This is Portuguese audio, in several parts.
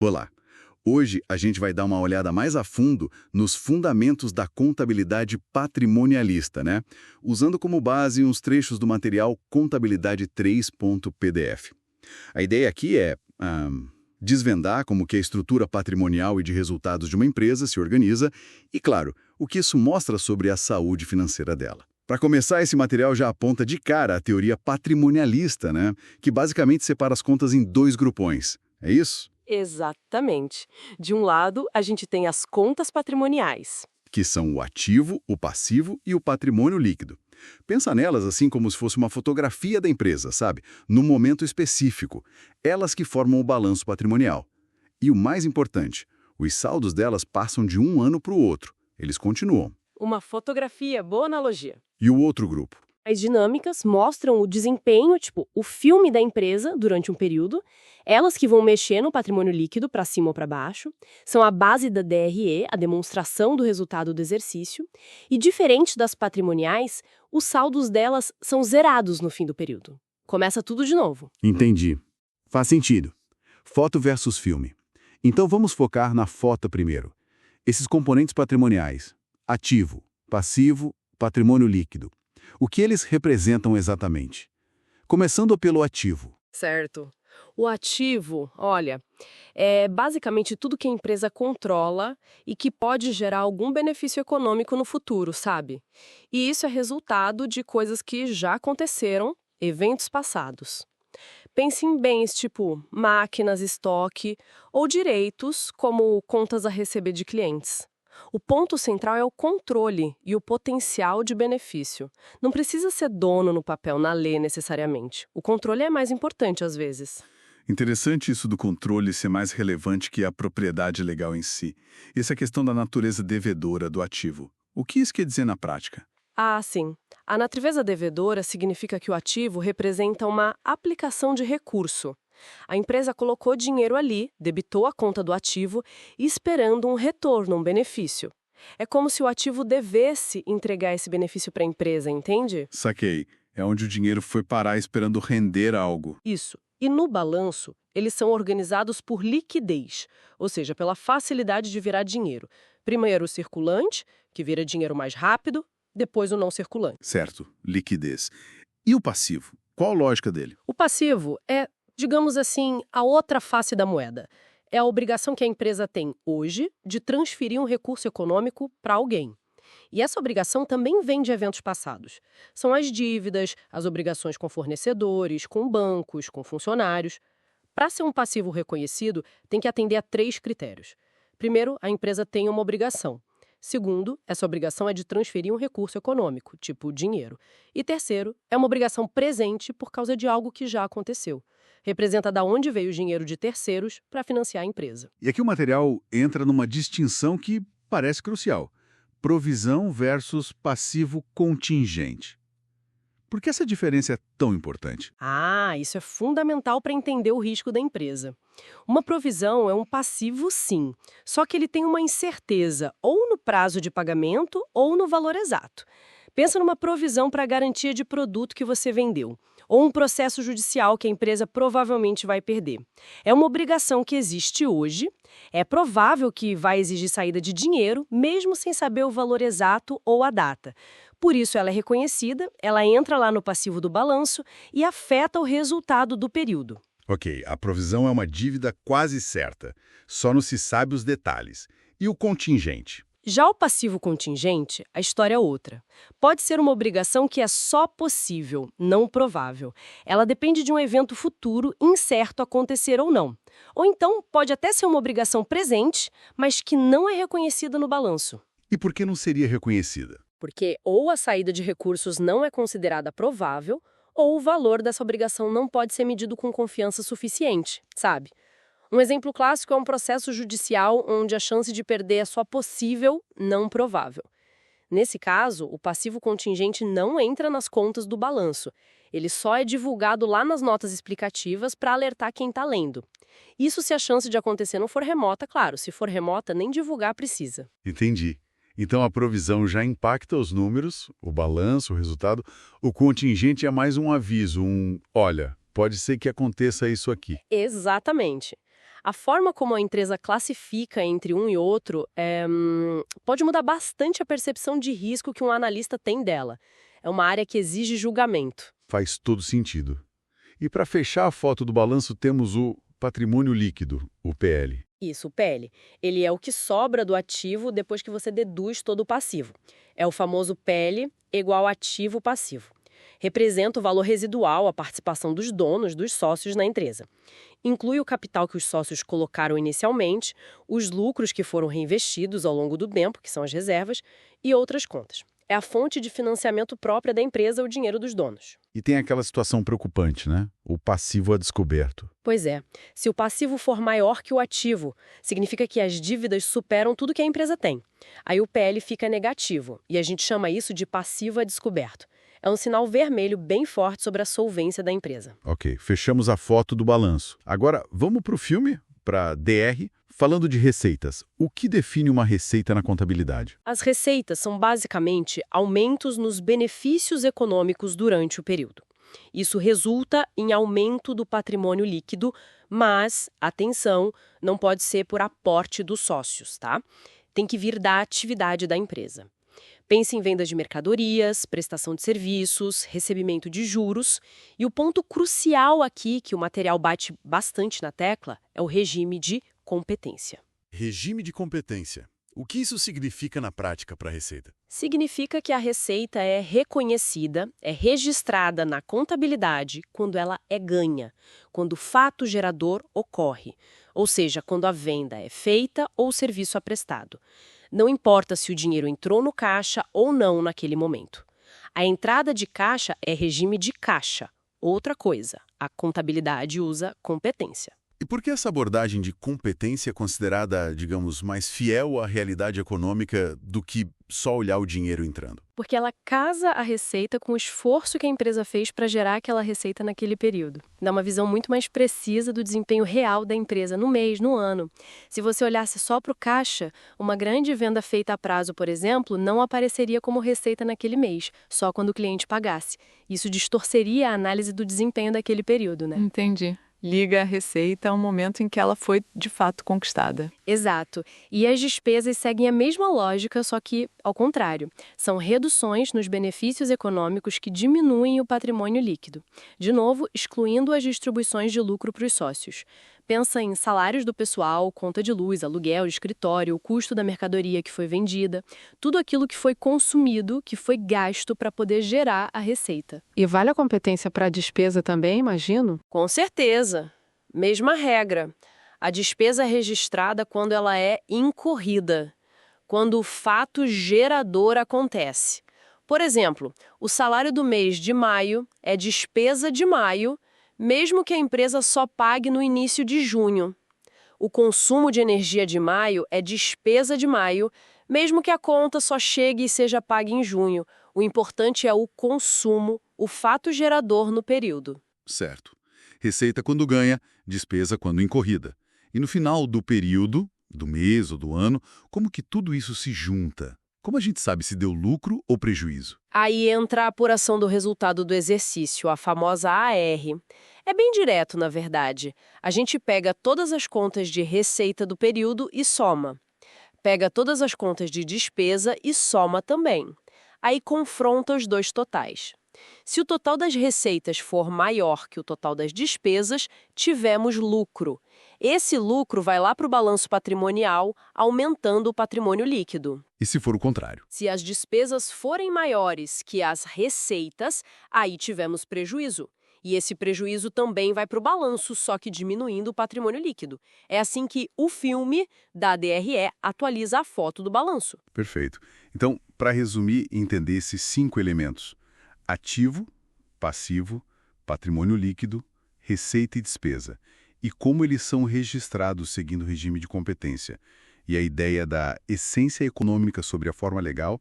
Olá! Hoje a gente vai dar uma olhada mais a fundo nos fundamentos da contabilidade patrimonialista, né? Usando como base uns trechos do material Contabilidade 3.pdf. A ideia aqui é desvendar como que a estrutura patrimonial e de resultados de uma empresa se organiza e, claro, o que isso mostra sobre a saúde financeira dela. Para começar, esse material já aponta de cara a teoria patrimonialista, né? Que basicamente separa as contas em dois grupões. É isso? Exatamente. De um lado, a gente tem as contas patrimoniais. Que são o ativo, o passivo e o patrimônio líquido. Pensa nelas assim como se fosse uma fotografia da empresa, sabe? No momento específico. Elas que formam o balanço patrimonial. E o mais importante, os saldos delas passam de um ano para o outro. Eles continuam. Uma fotografia, boa analogia. E o outro grupo? As dinâmicas mostram o desempenho, tipo, o filme da empresa durante um período, elas que vão mexer no patrimônio líquido para cima ou para baixo, são a base da DRE, a demonstração do resultado do exercício, e diferente das patrimoniais, os saldos delas são zerados no fim do período. Começa tudo de novo. Entendi. Faz sentido. Foto versus filme. Então vamos focar na foto primeiro. Esses componentes patrimoniais, ativo, passivo, patrimônio líquido. O que eles representam exatamente? Começando pelo ativo. Certo. O ativo, olha, é basicamente tudo que a empresa controla e que pode gerar algum benefício econômico no futuro, sabe? E isso é resultado de coisas que já aconteceram, eventos passados. Pense em bens tipo máquinas, estoque ou direitos, como contas a receber de clientes. O ponto central é o controle e o potencial de benefício. Não precisa ser dono no papel, na lei, necessariamente. O controle é mais importante às vezes. Interessante isso do controle ser mais relevante que a propriedade legal em si. Essa questão da natureza devedora do ativo. O que isso quer dizer na prática? Ah, sim. A natureza devedora significa que o ativo representa uma aplicação de recurso. A empresa colocou dinheiro ali, debitou a conta do ativo, esperando um retorno, um benefício. É como se o ativo devesse entregar esse benefício para a empresa, entende? Saquei. É onde o dinheiro foi parar esperando render algo. Isso. E no balanço, eles são organizados por liquidez, ou seja, pela facilidade de virar dinheiro. Primeiro o circulante, que vira dinheiro mais rápido, depois o não circulante. Certo. Liquidez. E o passivo? Qual a lógica dele? O passivo é, digamos assim, a outra face da moeda. É a obrigação que a empresa tem hoje de transferir um recurso econômico para alguém. E essa obrigação também vem de eventos passados. São as dívidas, as obrigações com fornecedores, com bancos, com funcionários. Para ser um passivo reconhecido, tem que atender a 3 critérios. Primeiro, a empresa tem uma obrigação. Segundo, essa obrigação é de transferir um recurso econômico, tipo dinheiro. E terceiro, é uma obrigação presente por causa de algo que já aconteceu. Representa de onde veio o dinheiro de terceiros para financiar a empresa. E aqui o material entra numa distinção que parece crucial. Provisão versus passivo contingente. Por que essa diferença é tão importante? Ah, isso é fundamental para entender o risco da empresa. Uma provisão é um passivo, sim, só que ele tem uma incerteza, ou no prazo de pagamento ou no valor exato. Pensa numa provisão para garantia de produto que você vendeu, ou um processo judicial que a empresa provavelmente vai perder. É uma obrigação que existe hoje, é provável que vai exigir saída de dinheiro, mesmo sem saber o valor exato ou a data. Por isso ela é reconhecida, ela entra lá no passivo do balanço e afeta o resultado do período. Ok, a provisão é uma dívida quase certa. Só não se sabe os detalhes. E o contingente? Já o passivo contingente, a história é outra. Pode ser uma obrigação que é só possível, não provável. Ela depende de um evento futuro incerto acontecer ou não. Ou então pode até ser uma obrigação presente, mas que não é reconhecida no balanço. E por que não seria reconhecida? Porque ou a saída de recursos não é considerada provável, ou o valor dessa obrigação não pode ser medido com confiança suficiente, sabe? Um exemplo clássico é um processo judicial onde a chance de perder é só possível, não provável. Nesse caso, o passivo contingente não entra nas contas do balanço. Ele só é divulgado lá nas notas explicativas para alertar quem está lendo. Isso se a chance de acontecer não for remota, claro. Se for remota, nem divulgar precisa. Entendi. Então a provisão já impacta os números, o balanço, o resultado. O contingente é mais um aviso, olha, pode ser que aconteça isso aqui. Exatamente. A forma como a empresa classifica entre um e outro pode mudar bastante a percepção de risco que um analista tem dela. É uma área que exige julgamento. Faz todo sentido. E para fechar a foto do balanço, temos o patrimônio líquido, o PL. Isso, o PL. Ele é o que sobra do ativo depois que você deduz todo o passivo. É o famoso PL igual ativo passivo. Representa o valor residual, a participação dos donos, dos sócios na empresa. Inclui o capital que os sócios colocaram inicialmente, os lucros que foram reinvestidos ao longo do tempo, que são as reservas, e outras contas. É a fonte de financiamento própria da empresa, o dinheiro dos donos. E tem aquela situação preocupante, né? O passivo a descoberto. Pois é. Se o passivo for maior que o ativo, significa que as dívidas superam tudo que a empresa tem. Aí o PL fica negativo, e a gente chama isso de passivo a descoberto. É um sinal vermelho bem forte sobre a solvência da empresa. Ok, fechamos a foto do balanço. Agora, vamos para o filme, para DR, falando de receitas. O que define uma receita na contabilidade? As receitas são basicamente aumentos nos benefícios econômicos durante o período. Isso resulta em aumento do patrimônio líquido, mas, atenção, não pode ser por aporte dos sócios, tá? Tem que vir da atividade da empresa. Pense em vendas de mercadorias, prestação de serviços, recebimento de juros. E o ponto crucial aqui, que o material bate bastante na tecla, é o regime de competência. Regime de competência. O que isso significa na prática para a Receita? Significa que a receita é reconhecida, é registrada na contabilidade quando ela é ganha, quando o fato gerador ocorre, ou seja, quando a venda é feita ou o serviço é prestado. Não importa se o dinheiro entrou no caixa ou não naquele momento. A entrada de caixa é regime de caixa. Outra coisa, a contabilidade usa competência. E por que essa abordagem de competência é considerada, digamos, mais fiel à realidade econômica do que só olhar o dinheiro entrando? Porque ela casa a receita com o esforço que a empresa fez para gerar aquela receita naquele período. Dá uma visão muito mais precisa do desempenho real da empresa no mês, no ano. Se você olhasse só para o caixa, uma grande venda feita a prazo, por exemplo, não apareceria como receita naquele mês, só quando o cliente pagasse. Isso distorceria a análise do desempenho daquele período, né? Entendi. Liga a receita ao momento em que ela foi, de fato, conquistada. Exato. E as despesas seguem a mesma lógica, só que ao contrário. São reduções nos benefícios econômicos que diminuem o patrimônio líquido. De novo, excluindo as distribuições de lucro para os sócios. Pensa em salários do pessoal, conta de luz, aluguel, escritório, o custo da mercadoria que foi vendida, tudo aquilo que foi consumido, que foi gasto para poder gerar a receita. E vale a competência para a despesa também, imagino? Com certeza. Mesma regra. A despesa é registrada quando ela é incorrida, quando o fato gerador acontece. Por exemplo, o salário do mês de maio é despesa de maio, mesmo que a empresa só pague no início de junho. O consumo de energia de maio é despesa de maio, mesmo que a conta só chegue e seja paga em junho. O importante é o consumo, o fato gerador no período. Certo. Receita quando ganha, despesa quando incorrida. E no final do período, do mês ou do ano, como que tudo isso se junta? Como a gente sabe se deu lucro ou prejuízo? Aí entra a apuração do resultado do exercício, a famosa AR. É bem direto, na verdade. A gente pega todas as contas de receita do período e soma. Pega todas as contas de despesa e soma também. Aí confronta os dois totais. Se o total das receitas for maior que o total das despesas, tivemos lucro. Esse lucro vai lá para o balanço patrimonial, aumentando o patrimônio líquido. E se for o contrário? Se as despesas forem maiores que as receitas, aí tivemos prejuízo. E esse prejuízo também vai para o balanço, só que diminuindo o patrimônio líquido. É assim que o filme da DRE atualiza a foto do balanço. Perfeito. Então, para resumir e entender esses 5 elementos: ativo, passivo, patrimônio líquido, receita e despesa, e como eles são registrados seguindo o regime de competência. E a ideia da essência econômica sobre a forma legal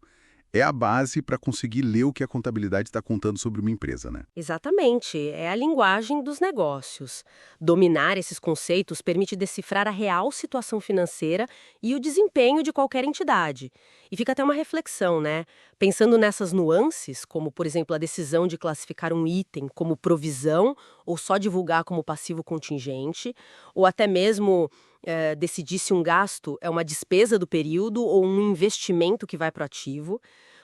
é a base para conseguir ler o que a contabilidade está contando sobre uma empresa, né? Exatamente, é a linguagem dos negócios. Dominar esses conceitos permite decifrar a real situação financeira e o desempenho de qualquer entidade. E fica até uma reflexão, né? Pensando nessas nuances, como, por exemplo, a decisão de classificar um item como provisão ou só divulgar como passivo contingente, ou até mesmo decidir se um gasto é uma despesa do período ou um investimento que vai para o ativo.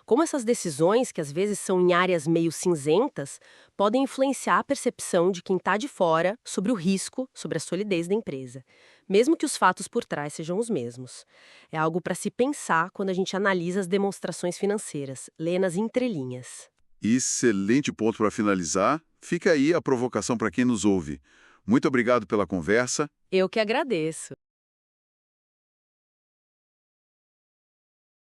Como essas decisões, que às vezes são em áreas meio cinzentas, podem influenciar a percepção de quem está de fora sobre o risco, sobre a solidez da empresa, mesmo que os fatos por trás sejam os mesmos. É algo para se pensar quando a gente analisa as demonstrações financeiras, lê nas entrelinhas. Excelente ponto para finalizar. Fica aí a provocação para quem nos ouve. Muito obrigado pela conversa. Eu que agradeço.